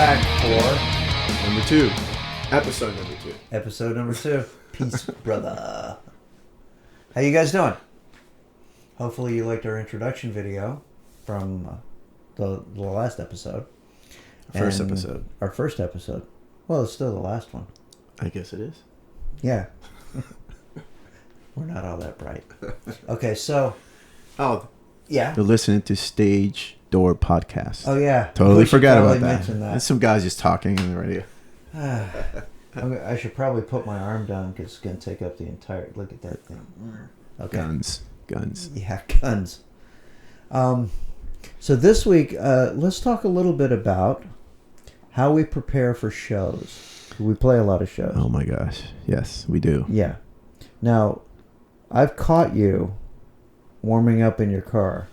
back for number 2. Episode number 2. Episode number 2. Peace, brother. How you guys doing? Hopefully you liked our introduction video from the last episode. First episode. Our first episode. Well, it's still the last one. I guess it is. Yeah. We're not all that bright. Okay, so... Oh, yeah. you're listening to StageDoor Podcast. Oh, yeah. Totally forgot about that. That. There's some guys just talking on the radio. I should probably put my arm down because it's going to take up the entire... Look at that thing. Okay. Guns. Yeah, guns. So this week, let's talk a little bit about how we prepare for shows. We play a lot of shows. Oh my gosh. Yes, we do. Yeah. Now, I've caught you warming up in your car.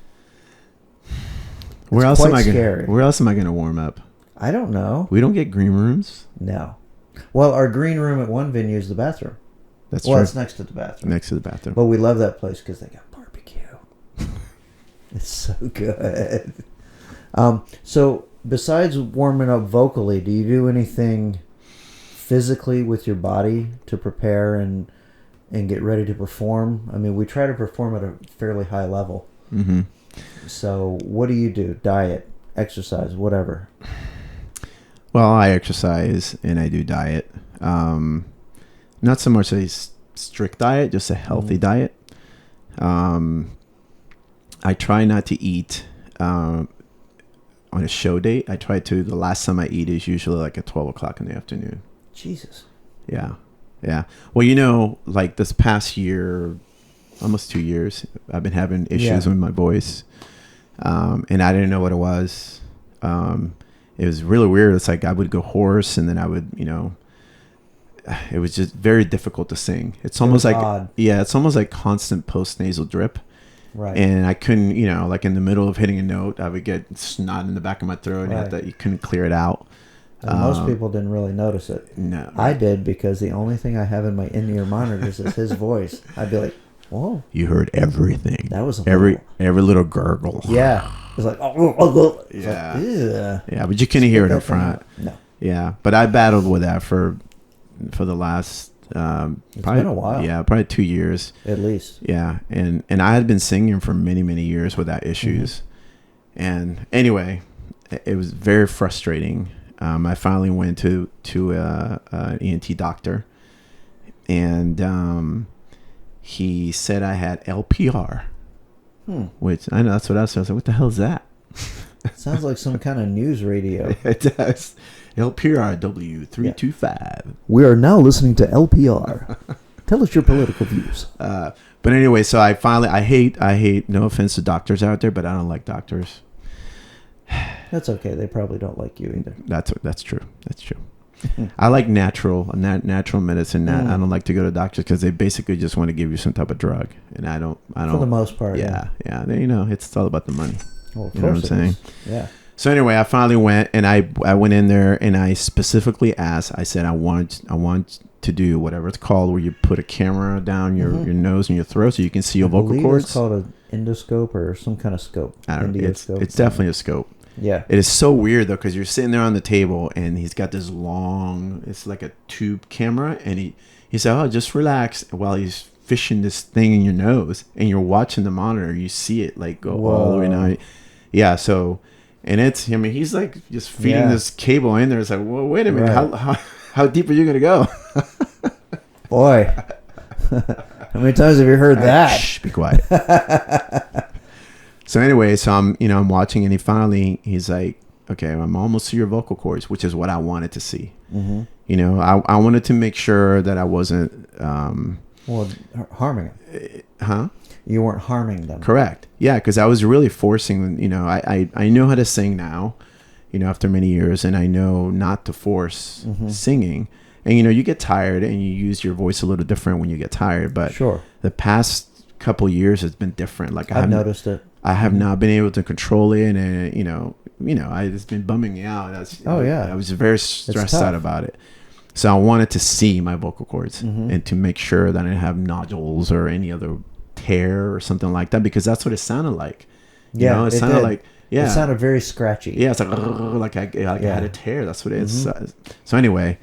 Where else am I going to warm up? I don't know. We don't get green rooms. No. Well, our green room at one venue is the bathroom. That's well, true. it's next to the bathroom. Next to the bathroom. But we love that place because they got barbecue. It's so good. So besides warming up vocally, do you do anything physically with your body to prepare and get ready to perform? I mean, we try to perform at a fairly high level. Mm-hmm. So what do you do? Diet, exercise, whatever. Well, I exercise and I do diet. Not so much a strict diet, just a healthy diet. I try not to eat on a show date. I try to. The last time I eat is usually like at 12 o'clock in the afternoon. Jesus. Yeah. Well, like this past year, almost 2 years, I've been having issues with my voice. And I didn't know what it was. It was really weird. It's like I would go hoarse and then I would, it was just very difficult to sing. It's almost like, odd. Yeah, it's almost like constant post-nasal drip. Right. And I couldn't, like in the middle of hitting a note, I would get snot in the back of my throat and you couldn't clear it out. And most people didn't really notice it. No. I did because the only thing I have in my in-ear monitors is his voice. I'd be like, whoa. You heard everything. That was every little gurgle. Yeah. It was like, oh. Yeah. Like, yeah, but you couldn't hear it up front. No. Yeah, but I battled with that for the last it's probably been a while. Yeah, probably 2 years at least. Yeah, and I had been singing for many years without issues. Mm-hmm. And anyway, it was very frustrating. I finally went to an ENT doctor, and he said I had LPR, which I know that's what I was. I was like, what the hell is that? Sounds like some kind of news radio. It does. LPR W325. We are now listening to LPR. Tell us your political views. But anyway, so I hate, no offense to doctors out there, but I don't like doctors. That's okay. They probably don't like you either. That's true. I like natural medicine. I don't like to go to doctors because they basically just want to give you some type of drug, and I don't. For the most part. Yeah. It's all about the money. Well, of you know course what I'm saying? Is. Yeah. So anyway, I finally went, and I went in there, and I specifically asked. I said, I want to do whatever it's called, where you put a camera down your nose and your throat so you can see your vocal cords. It's called an endoscope or some kind of scope. I don't know. It's definitely a scope. Yeah. It is so weird though, because you're sitting there on the table and he's got this long, it's like a tube camera, and he said, oh, just relax, while he's fishing this thing in your nose, and you're watching the monitor. You see it like go all the way down. Yeah. So, and he's like just feeding this cable in there. It's like, well, wait a minute. Right. How deep are you going to go? Boy. How many times have you heard that? Shh, be quiet. So anyway, I'm watching, and he's like, okay, I'm almost to your vocal cords, which is what I wanted to see. Mm-hmm. I wanted to make sure that I wasn't harming them. Huh? You weren't harming them. Correct. Yeah, because I was really forcing. I know how to sing now, after many years, and I know not to force singing. And you get tired, and you use your voice a little different when you get tired. But sure, the past couple years has been different. Like I've noticed it. I have not been able to control it, and it's been bumming me out. I was very stressed out about it. So I wanted to see my vocal cords and to make sure that I didn't have nodules or any other tear or something like that, because that's what it sounded like. Yeah, it sounded did. like, yeah. It sounded very scratchy. Yeah, it's like I had a tear. That's what it is. So anyway,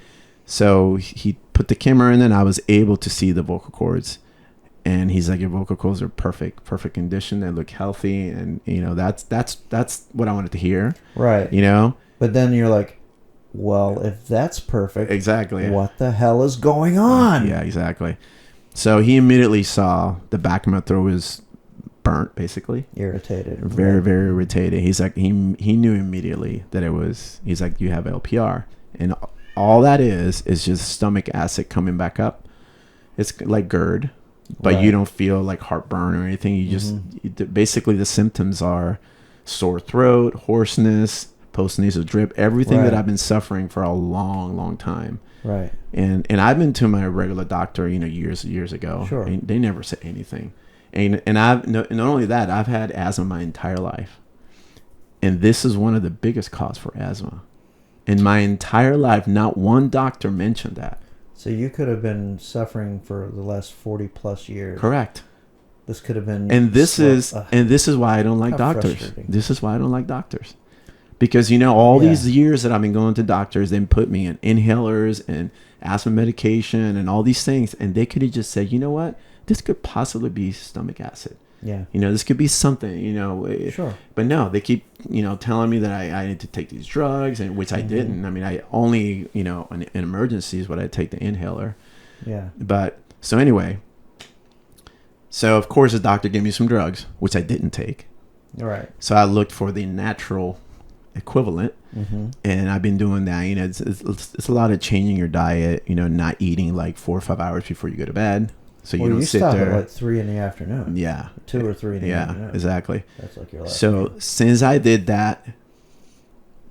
so he put the camera in and I was able to see the vocal cords. And he's like, your vocal cords are perfect condition. They look healthy. And, that's what I wanted to hear. Right. But then you're like, well, if that's perfect. Exactly. What the hell is going on? Yeah, exactly. So he immediately saw the back of my throat was burnt, basically. Irritated. Very, very irritated. He's like, he knew immediately that it was, he's like, you have LPR. And all that is just stomach acid coming back up. It's like GERD. But you don't feel like heartburn or anything. You just basically the symptoms are sore throat, hoarseness, postnasal drip, everything that I've been suffering for a long, long time. Right. And I've been to my regular doctor, years ago. Sure. And they never said anything. And I've not only that, I've had asthma my entire life. And this is one of the biggest cause for asthma. In my entire life, not one doctor mentioned that. So you could have been suffering for the last 40 plus years. Correct. This could have been. And this is why I don't like doctors. This is why I don't like doctors. Because all these years that I've been going to doctors, they put me in inhalers and asthma medication and all these things, and they could have just said, you know what, this could possibly be stomach acid. Yeah. This could be something. Sure. But no, they keep telling me that I need to take these drugs, and which I didn't. I mean, I only in emergencies would I take the inhaler. Yeah. But so anyway, so of course the doctor gave me some drugs, which I didn't take. Right. So I looked for the natural equivalent, and I've been doing that. It's a lot of changing your diet. Not eating like 4 or 5 hours before you go to bed. So you don't sit stop there at like 3 in the afternoon. Yeah. 2 or 3 in the afternoon. Yeah, exactly. That's like your life. So since I did that,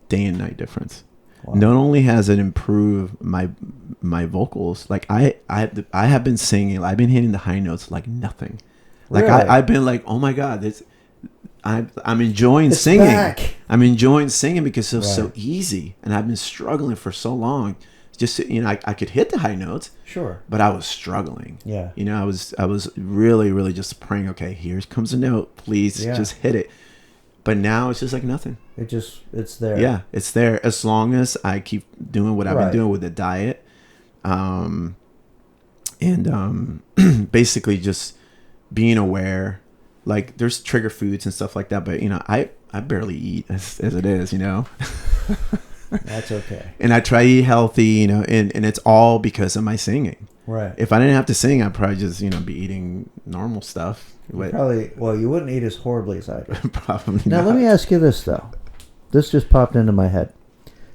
day and night difference. Wow. Not only has it improved my vocals, like I have been singing, I've been hitting the high notes like nothing. Like really? I've been like, oh my God, I'm enjoying singing. Back. I'm enjoying singing because it was so easy, and I've been struggling for so long. Just I could hit the high notes, sure, but I was struggling. Yeah, I was really, really just praying. Okay, here comes a note. Please just hit it. But now it's just like nothing. It's there. Yeah, it's there as long as I keep doing what I've been doing with the diet, and basically just being aware. Like there's trigger foods and stuff like that, but I barely eat as it is. That's okay. And I try to eat healthy, and it's all because of my singing. Right. If I didn't have to sing, I'd probably just, be eating normal stuff. You wouldn't eat as horribly as I do. Probably now, not. let me ask you this, though. This just popped into my head.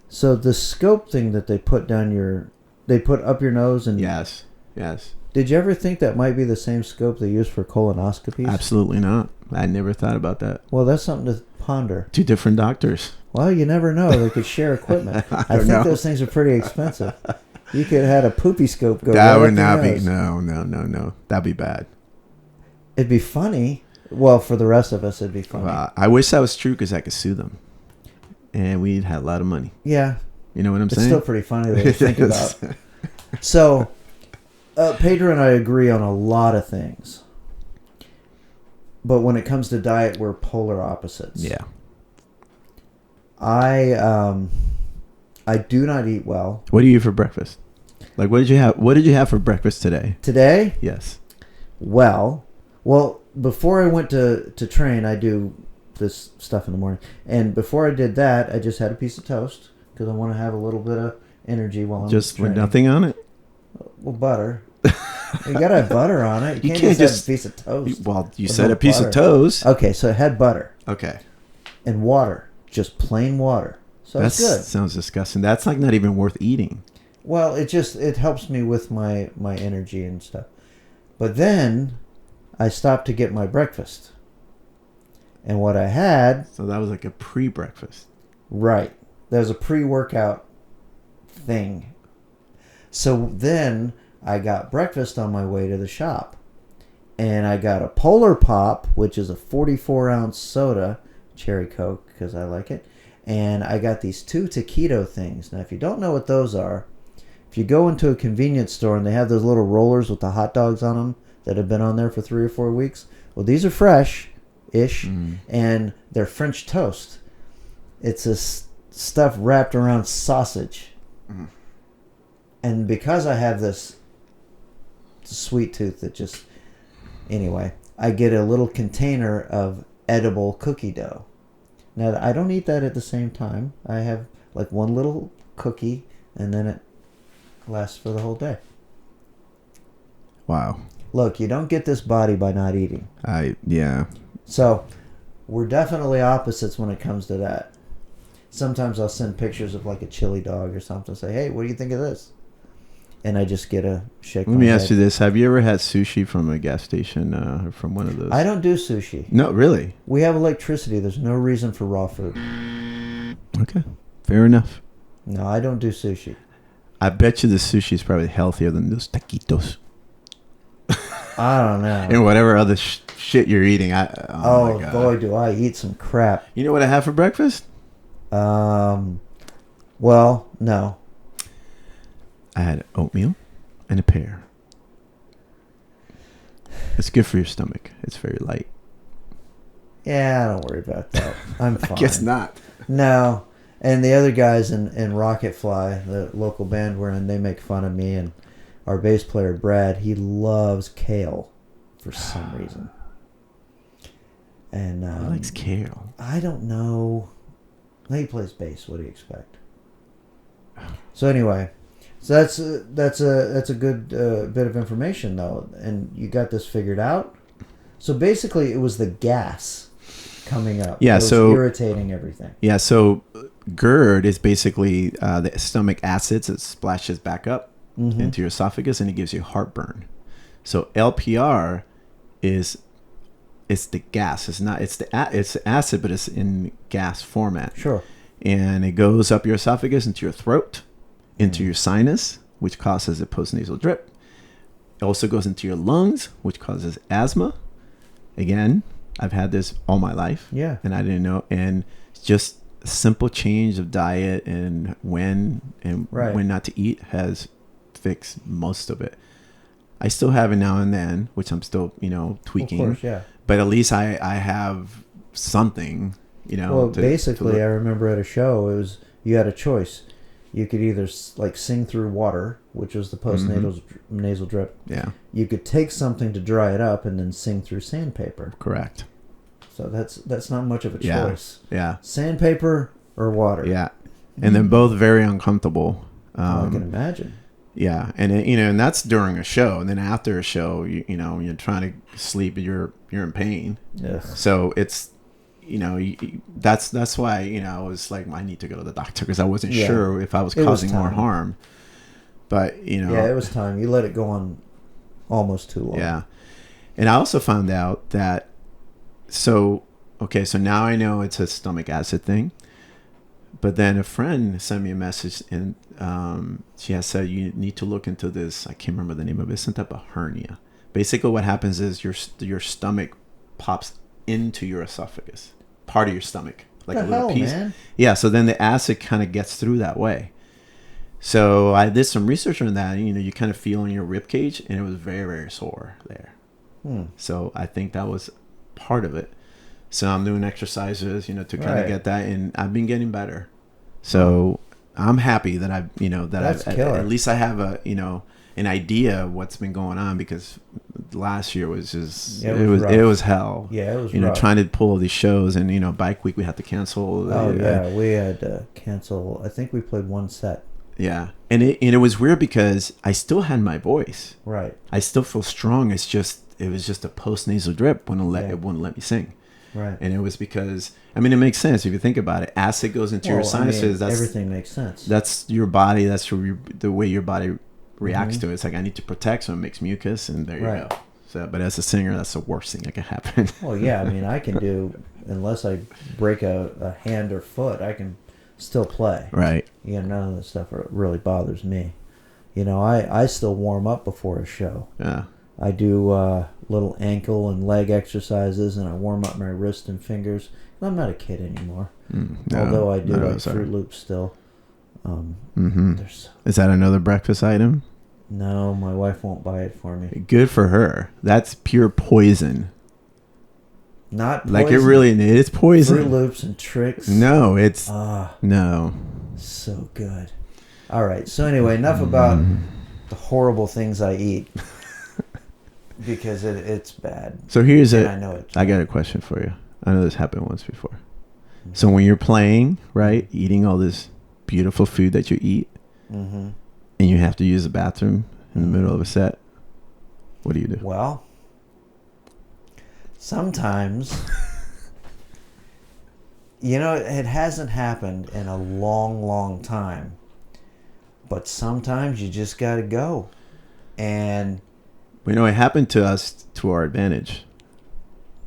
So the scope thing that they put up your nose and... Yes. Did you ever think that might be the same scope they use for colonoscopies? Absolutely not. I never thought about that. Well, that's something to ponder. 2 different doctors. Well, you never know. They could share equipment. I think those things are pretty expensive. You could have had a poopy scope go that right would up not your be nose. No. That'd be bad. It'd be funny. Well, for the rest of us, it'd be funny. I wish that was true because I could sue them, and we'd have a lot of money. Yeah. You know what I'm saying? It's still pretty funny to think about. So, Pedro and I agree on a lot of things. But when it comes to diet, we're polar opposites. Yeah. I do not eat well. What do you eat for breakfast? Like, what did you have? What did you have for breakfast today? Today? Yes. Well, before I went to train, I do this stuff in the morning. And before I did that, I just had a piece of toast because I want to have a little bit of energy while I'm just training. with nothing on it? Well, butter. You gotta have butter on it. You can't just have a piece of toast. Well, you said a piece of toast. Okay, so it had butter. Okay. And water. Just plain water. So it's good. That sounds disgusting. That's like not even worth eating. Well, it helps me with my energy and stuff. But then I stopped to get my breakfast. And what I had... So that was like a pre-breakfast. Right. That was a pre-workout thing. So then I got breakfast on my way to the shop. And I got a Polar Pop, which is a 44-ounce soda, cherry Coke, because I like it. And I got these 2 taquito things. Now, if you don't know what those are, if you go into a convenience store and they have those little rollers with the hot dogs on them that have been on there for 3 or 4 weeks, well, these are fresh. ish, and they're French toast. It's this stuff wrapped around sausage. And because I have this sweet tooth that just... Anyway, I get a little container of edible cookie dough. Now, I don't eat that at the same time. I have like one little cookie, and then it lasts for the whole day. Wow. Look, you don't get this body by not eating. Yeah. So, we're definitely opposites when it comes to that. Sometimes I'll send pictures of like a chili dog or something. Say, hey, what do you think of this? And I just get a shake. Let me ask you this: have you ever had sushi from a gas station or from one of those? I don't do sushi. No, really. We have electricity. There's no reason for raw food. Okay, fair enough. No, I don't do sushi. I bet you the sushi is probably healthier than those taquitos. I don't know. And whatever other shit you're eating. Oh my God. Boy, do I eat some crap. You know what I had for breakfast? Well, no. I had oatmeal and a pear. It's good for your stomach. It's very light. Yeah, don't worry about that. I'm fine. I guess not. No. And the other guys in Rocket Fly, the local band we're in, they make fun of me. And our bass player, Brad, he loves kale for some reason. And he likes kale. I don't know. He plays bass. What do you expect? So anyway... So that's a good bit of information, though. And you got this figured out? So basically, it was the gas coming up. Yeah, it was so... irritating everything. Yeah, so GERD is basically the stomach acids that splashes back up into your esophagus, and it gives you heartburn. So LPR it's the gas. It's acid, but it's in gas format. Sure. And it goes up your esophagus into your throat, into your sinus, which causes a postnasal drip. It also goes into your lungs, which causes asthma. Again, I've had this all my life. Yeah. And I didn't know. And just a simple change of diet and when not to eat has fixed most of it. I still have it now and then, which I'm still, tweaking. Of course, yeah. But at least I have something, Well, basically, I remember at a show, you had a choice. You could either sing through water, which was the nasal drip. Yeah. You could take something to dry it up and then sing through sandpaper. Correct. So that's not much of a choice. Yeah. Sandpaper or water. Yeah. And then both very uncomfortable. I can imagine. Yeah, and and that's during a show, and then after a show, you're trying to sleep, and you're in pain. Yeah. So it's. That's why I was like, I need to go to the doctor because I wasn't sure if I was causing more harm. But yeah, it was time. You let it go on almost too long. Yeah, and I also found out that so now I know it's a stomach acid thing. But then a friend sent me a message, and she has said you need to look into this. I can't remember the name of it. It's some type of hernia. Basically, what happens is your stomach pops into your esophagus. Part of your stomach, like a little piece. Man? Yeah, so then the acid kind of gets through that way. So I did some research on that. You kind of feel in your rib cage, and it was very, very sore there. So I think that was part of it. So I'm doing exercises, to kind of get that, and I've been getting better. So I'm happy that I've, at least I have an idea of what's been going on, because last year was just it was hell. Yeah, it was rough. Trying to pull all these shows, and Bike Week we had to cancel. We had to cancel. I think we played one set. Yeah, and it was weird because I still had my voice. Right. I still feel strong. It was just a postnasal drip it wouldn't let me sing. Right. And it was because it makes sense if you think about it. Acid goes into your sinuses. Everything makes sense. That's your body. That's the way your body reacts to it. It's like, I need to protect, so it makes mucus, and there you go. So, but as a singer, that's the worst thing that can happen. Well, yeah, I can do, unless I break a hand or foot, I can still play. Right. None of this stuff really bothers me. I still warm up before a show. Yeah. I do little ankle and leg exercises, and I warm up my wrist and fingers. I'm not a kid anymore. Although I do Fruit Loops still. Is that another breakfast item? No, my wife won't buy it for me. Good for her. That's pure poison. Not poison. Like it really is poison. Fruit Loops and Tricks. No, it's no. So good. All right. So anyway, enough about the horrible things I eat because it's bad. So here's I got a question for you. I know this happened once before. Mm-hmm. So when you're playing, right, eating all this beautiful food that you eat, and you have to use the bathroom in the middle of a set, what do you do? Well, sometimes, it hasn't happened in a long, long time. But sometimes you just got to go. And... it happened to us to our advantage.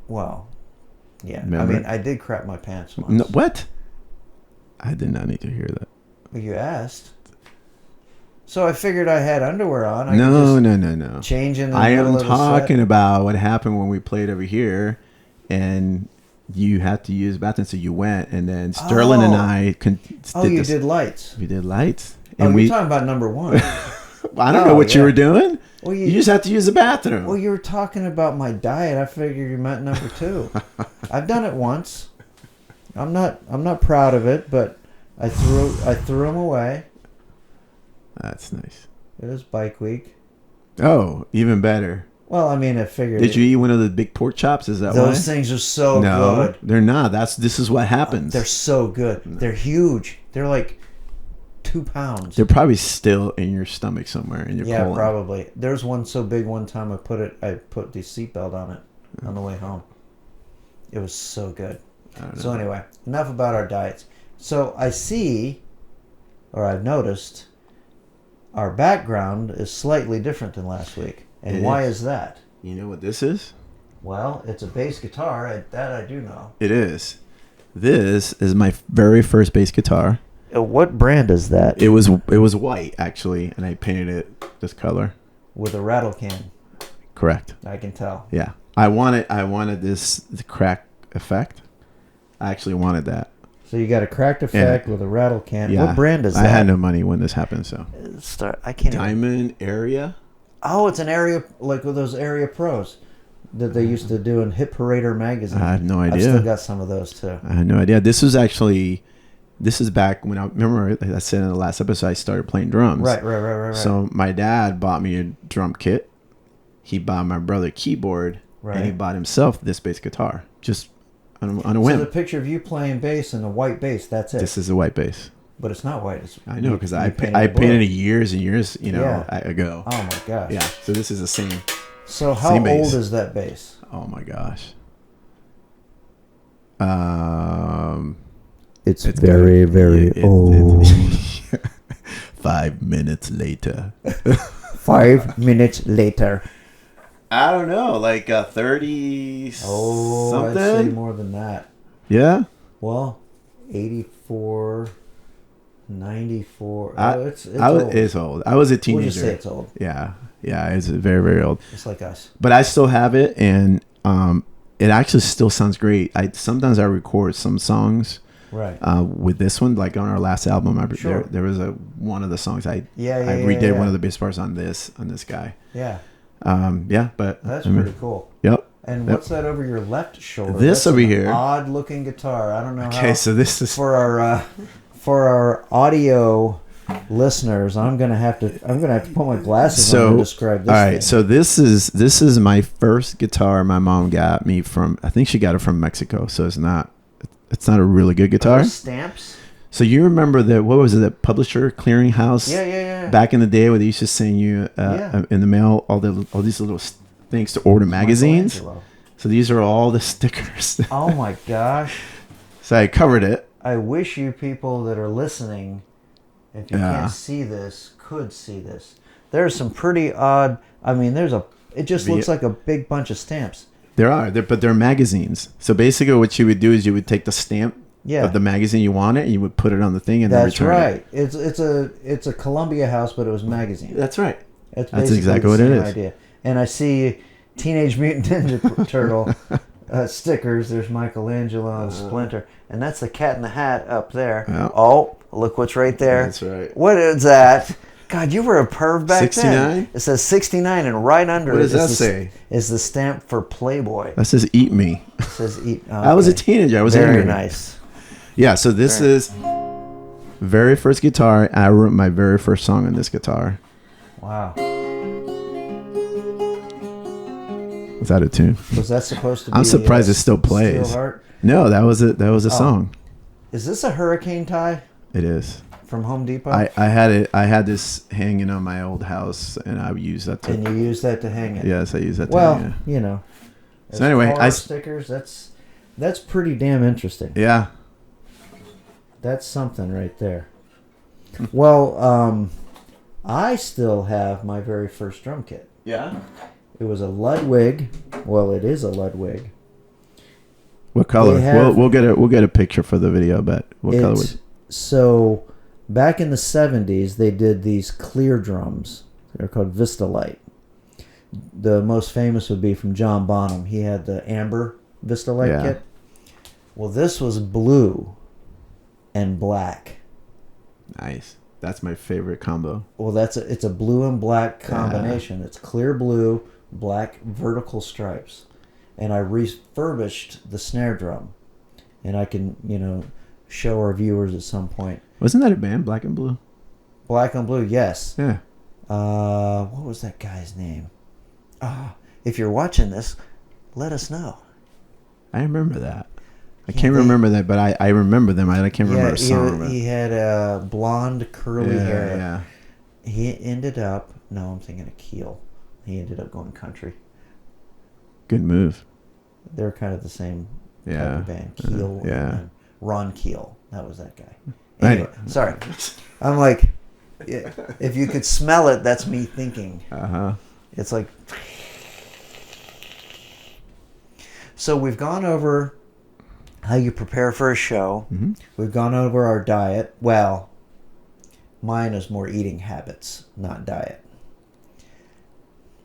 Well, yeah. Remember? I mean, I did crap my pants once. No, what? I did not need to hear that. Well, you asked. So I figured I had underwear on. No. Change in the I middle am of the talking set. about what happened when we played over here, and you had to use the bathroom, so you went, and then Sterling and I did lights. We did lights. And you're talking about number one. I don't know what you were doing. Well, you just have to use the bathroom. Well, you were talking about my diet. I figured you meant number two. I've done it once. I'm not proud of it, but I threw them away. That's nice. It was bike week. Oh, even better. Well, I mean, I figured. Did you eat one of the big pork chops? Is that why? Those things are so good. No, they're not. This is what happens. They're so good. They're huge. They're like 2 pounds. They're probably still in your stomach somewhere in your colon. Yeah, probably. There's one so big one time I put the seatbelt on it on the way home. It was so good. So anyway, enough about our diets. So I've noticed our background is slightly different than last week. And why is that? You know what this is? Well, it's a bass guitar. That I do know. It is. This is my very first bass guitar. What brand is that? It was white, actually, and I painted it this color. With a rattle can. Correct. I can tell. Yeah. I wanted the crack effect. I actually wanted that. So you got a cracked effect with a rattle can. Yeah. What brand is that? I had no money when this happened, so. I can't Diamond Area? Oh, it's an Area, like with those Area Pros that they used to do in Hit Parader magazine. I have no idea. I've still got some of those, too. I had no idea. This is back when I said in the last episode I started playing drums. Right. So my dad bought me a drum kit. He bought my brother a keyboard. Right. And he bought himself this bass guitar. Just on a whim. So the picture of you playing bass and a white bass, that's it. This is a white bass. But it's not white. I know, because I painted it years and years ago. Oh my gosh. Yeah. So this is the same. So how old is that bass? Oh my gosh. It's very, very old. 5 minutes later. 5 minutes later. I don't know, like 30 something? I'd say more than that. Yeah? Well, 84, 94. It's old. It's old. I was a teenager. We'll just say it's old. Yeah, it's very, very old. Just like us. But I still have it, and it actually still sounds great. Sometimes I record some songs. Right. With this one, like on our last album, there was one of the songs I redid one of the bass parts on this guy. Yeah. But that's pretty cool. Yep. And what's that over your left shoulder? This over here. Odd looking guitar. I don't know. Okay, so this is for our audio listeners. I'm gonna have to put my glasses on to describe this. All right, thing. so this is my first guitar my mom got me from. I think she got it from Mexico. So it's not a really good guitar. Stamps. So you remember what was it, that Publisher Clearinghouse? Yeah. Back in the day where they used to send you in the mail all these little things to order magazines. So these are all the stickers. Oh my gosh. So I covered it. I wish you people that are listening, if you can't see this, could see this. There's some pretty odd, it just looks like a big bunch of stamps. But they're magazines. So basically what you would do is you would take the stamp of the magazine you wanted, and you would put it on the thing and then return it. It's a Columbia House, but it was magazine. That's right. That's exactly what it is. Idea. And I see Teenage Mutant Ninja Turtle stickers. There's Michelangelo and Splinter, and that's the Cat in the Hat up there. Yeah. Oh, look what's right there. That's right. What is that? God, you were a perv back 69? then. It says 69, and right under What it does that say? is the stamp for Playboy. That says "Eat Me." It says "Eat." Okay. I was a teenager. I was very angry. nice. Yeah. So this is very first guitar. I wrote my very first song on this guitar. Wow. Was that a tune? Was that supposed to be? I'm surprised it still plays. Steel Heart? No, that was a song. Is this a hurricane tie It is. from Home Depot? I had it. I had this hanging on my old house, and I used that to. And you use that to hang it. Yes, I use that. Well, to hang it. you know. So anyway, car stickers. That's pretty damn interesting. Yeah. That's something right there. Well, I still have my very first drum kit. Yeah. It was a Ludwig. Well, it is a Ludwig. What color? We'll get a picture for the video, but what color was it? So, back in the 70s, they did these clear drums. They're called Vistalite. The most famous would be from John Bonham. He had the amber Vistalite kit. Well, this was blue and black. Nice. That's my favorite combo. Well, it's a blue and black combination. It's clear blue, black vertical stripes. And I refurbished the snare drum. And I can, show our viewers at some point. Wasn't that a band, Black and Blue? Black and Blue, yes. Yeah. What was that guy's name? If you're watching this, let us know. I remember that. I can't remember that, but I remember them. I can't remember a song. He had blonde, curly hair. Yeah. He ended up... No, I'm thinking of Keel. He ended up going country. Good move. They're kind of the same type of band. Keel. And Ron Keel. That was that guy. Anyway, sorry. I'm like... If you could smell it, that's me thinking. Uh-huh. It's like... So we've gone over how you prepare for a show. Mm-hmm. We've gone over our diet. Well, mine is more eating habits, not diet.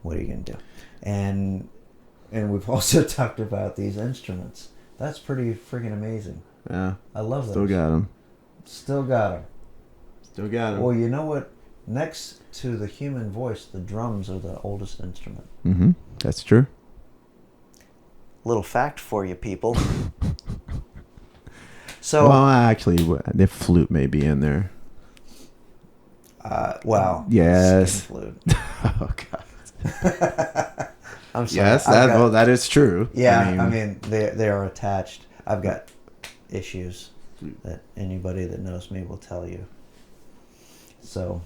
What are you going to do? And we've also talked about these instruments. That's pretty friggin' amazing. Yeah. I love those. Still got them. Still got them. Still got them. Well, you know what? Next to the human voice, the drums are the oldest instrument. Mm-hmm. That's true. Little fact for you people. So, well, actually, the flute may be in there. wow. Yes. Flute. Oh God. I'm sorry. Yes, that is true. Yeah, I mean they are attached. I've got issues that anybody that knows me will tell you. So,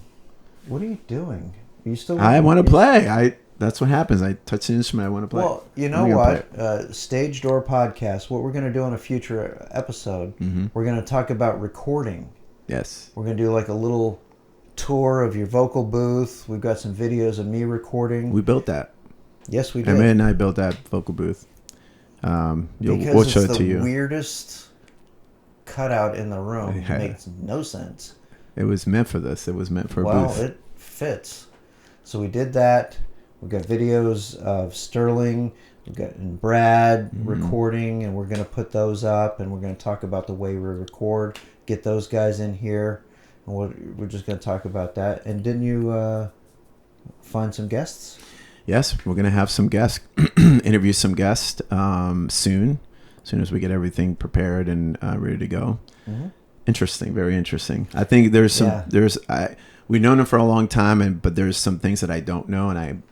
what are you doing? Are you still? I want to play. That's what happens. I touch the instrument. I want to play. Well, you know what? StageDoor Podcast. What we're going to do in a future episode, we're going to talk about recording. Yes. We're going to do like a little tour of your vocal booth. We've got some videos of me recording. We built that. Yes, we did. Emmett and I built that vocal booth. We'll show it to you. The weirdest cutout in the room. It makes no sense. It was meant for this. It was meant for a booth. Well, it fits. So we did that. We've got videos of Sterling, we've got and Brad recording, and we're going to put those up, and we're going to talk about the way we record, get those guys in here, and we're just going to talk about that. And didn't you find some guests? Yes, we're going to have some guests, interview some guests soon as we get everything prepared and ready to go. Mm-hmm. Interesting, very interesting. I think there's some, we've known them for a long time, but there's some things that I don't know, and I'm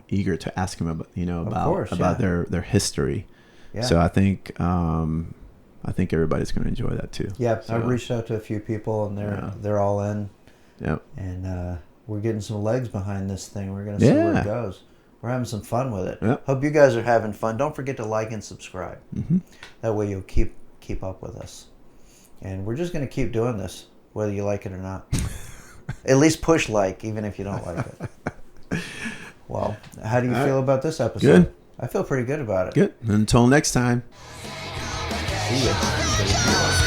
eager to ask them about their history. Yeah. So I think everybody's going to enjoy that too. Yeah, so, I've reached out to a few people, and they're all in. Yep. And we're getting some legs behind this thing. We're going to see where it goes. We're having some fun with it. Yep. Hope you guys are having fun. Don't forget to like and subscribe. Mm-hmm. That way you'll keep up with us. And we're just going to keep doing this, whether you like it or not. At least push like, even if you don't like it. Well, how do you feel about this episode? Good. I feel pretty good about it. Good. Until next time. See ya.